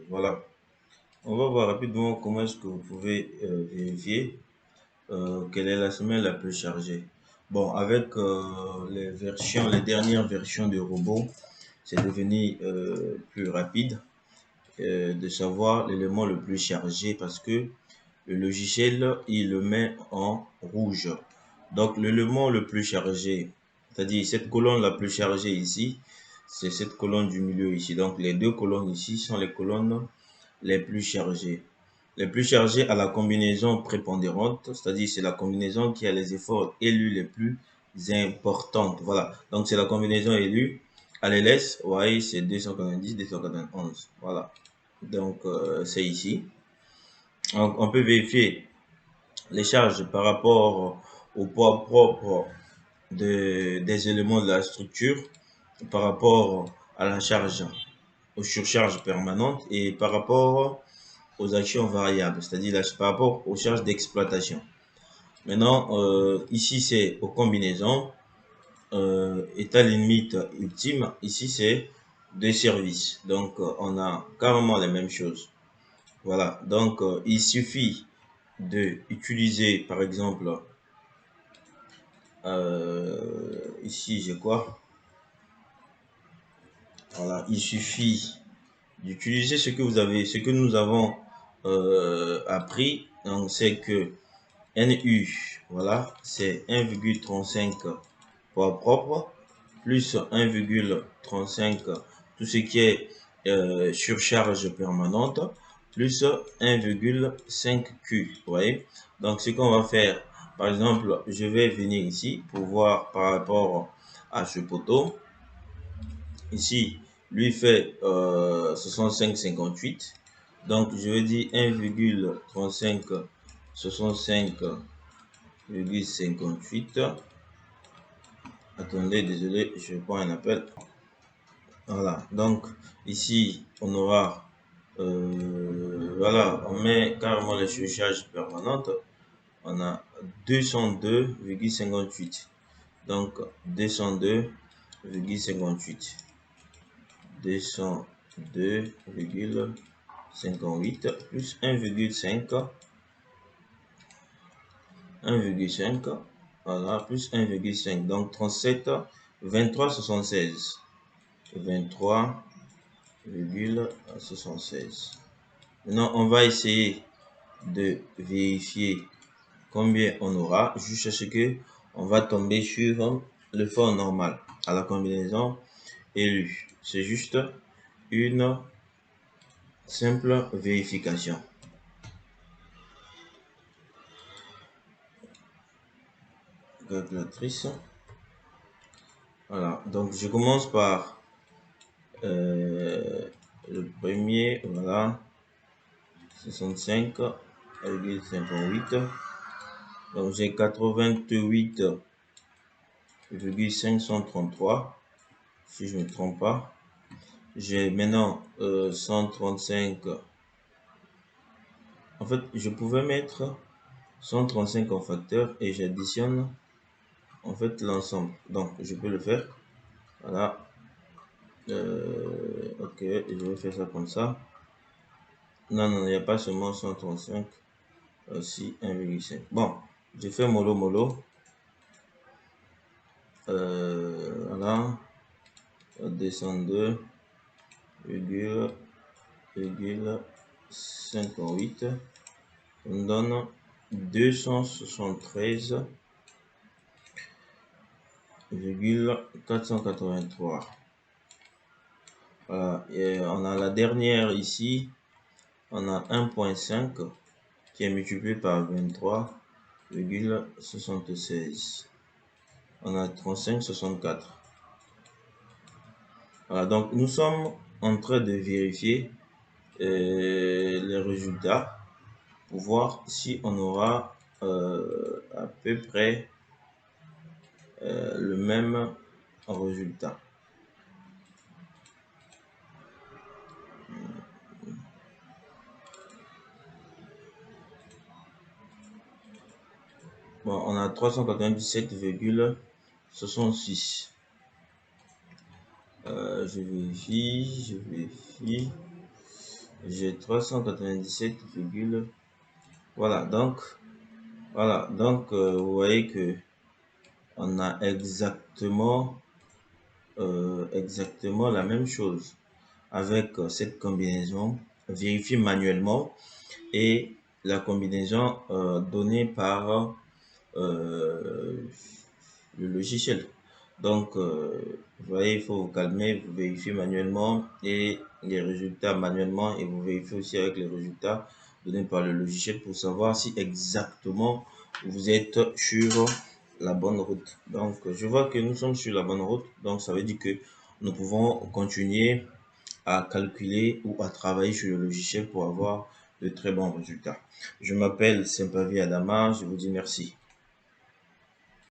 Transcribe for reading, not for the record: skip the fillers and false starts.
Voilà. On va voir rapidement comment est-ce que vous pouvez vérifier quelle est la semaine la plus chargée. Bon, avec les dernières versions de robots, c'est devenu plus rapide de savoir l'élément le plus chargé parce que le logiciel, il le met en rouge. Donc, l'élément le plus chargé, c'est-à-dire cette colonne la plus chargée ici, c'est cette colonne du milieu ici. Donc, les deux colonnes ici sont les colonnes les plus chargées. Les plus chargées à la combinaison prépondérante, c'est-à-dire c'est la combinaison qui a les efforts élus les plus importantes. Voilà. Donc, c'est la combinaison élue. À l'LS, vous voyez, c'est 290, 291. Voilà. Donc, c'est ici. Donc, on peut vérifier les charges par rapport au poids propre des éléments de la structure, par rapport à la charge, aux surcharges permanentes et par rapport aux actions variables, c'est-à-dire par rapport aux charges d'exploitation. Maintenant, ici c'est aux combinaisons, état limite ultime, ici c'est des services. Donc, on a carrément les mêmes choses. Voilà, donc il suffit de utiliser par exemple ici j'ai quoi, voilà, il suffit d'utiliser ce que vous avez, ce que nous avons appris. Donc c'est que NU, voilà, c'est 1,35 poids propre plus 1,35 tout ce qui est surcharge permanente plus 1,5 Q. Vous voyez? Donc, ce qu'on va faire, par exemple, je vais venir ici pour voir par rapport à ce poteau. Ici, lui fait 65,58. Donc, je vais dire 1,35 65,58. Attendez, désolé, je prends un appel. Voilà, donc ici, on aura, voilà, on met carrément les surcharges permanentes. On a 202,58. Donc, 202,58. 202,58 plus 1,5. 1,5. Voilà, plus 1,5. Donc, 37, 23, 76. 23,76. Maintenant, on va essayer de vérifier combien on aura jusqu'à ce que on va tomber sur le fort normal à la combinaison élue. C'est juste une simple vérification. Calculatrice. Voilà, donc je commence par le premier, voilà, 65,58. Donc j'ai 88,533 si je ne me trompe pas. J'ai maintenant 135. En fait, je pouvais mettre 135 en facteur et j'additionne en fait l'ensemble. Donc je peux le faire. Voilà. Ok, je vais faire ça comme ça. Non, non, il n'y a pas seulement 135. Aussi 1,5. Bon, j'ai fait mollo mollo. Voilà. 202,58. On donne 273,483. Voilà. Et on a la dernière ici. On a 1,5 qui est multiplié par 23,76. On a 35,64. Voilà, donc nous sommes en train de vérifier les résultats pour voir si on aura à peu près le même résultat. Bon, on a 397,66. Je vérifie. J'ai 397, voilà, vous voyez que on a exactement la même chose avec cette combinaison vérifiée manuellement et la combinaison donnée par le logiciel. Donc, vous voyez, il faut vous calmer, vous vérifiez manuellement et les résultats manuellement et vous vérifiez aussi avec les résultats donnés par le logiciel pour savoir si exactement vous êtes sur la bonne route. Donc, je vois que nous sommes sur la bonne route. Donc, ça veut dire que nous pouvons continuer à calculer ou à travailler sur le logiciel pour avoir de très bons résultats. Je m'appelle Sempavi Adama. Je vous dis merci.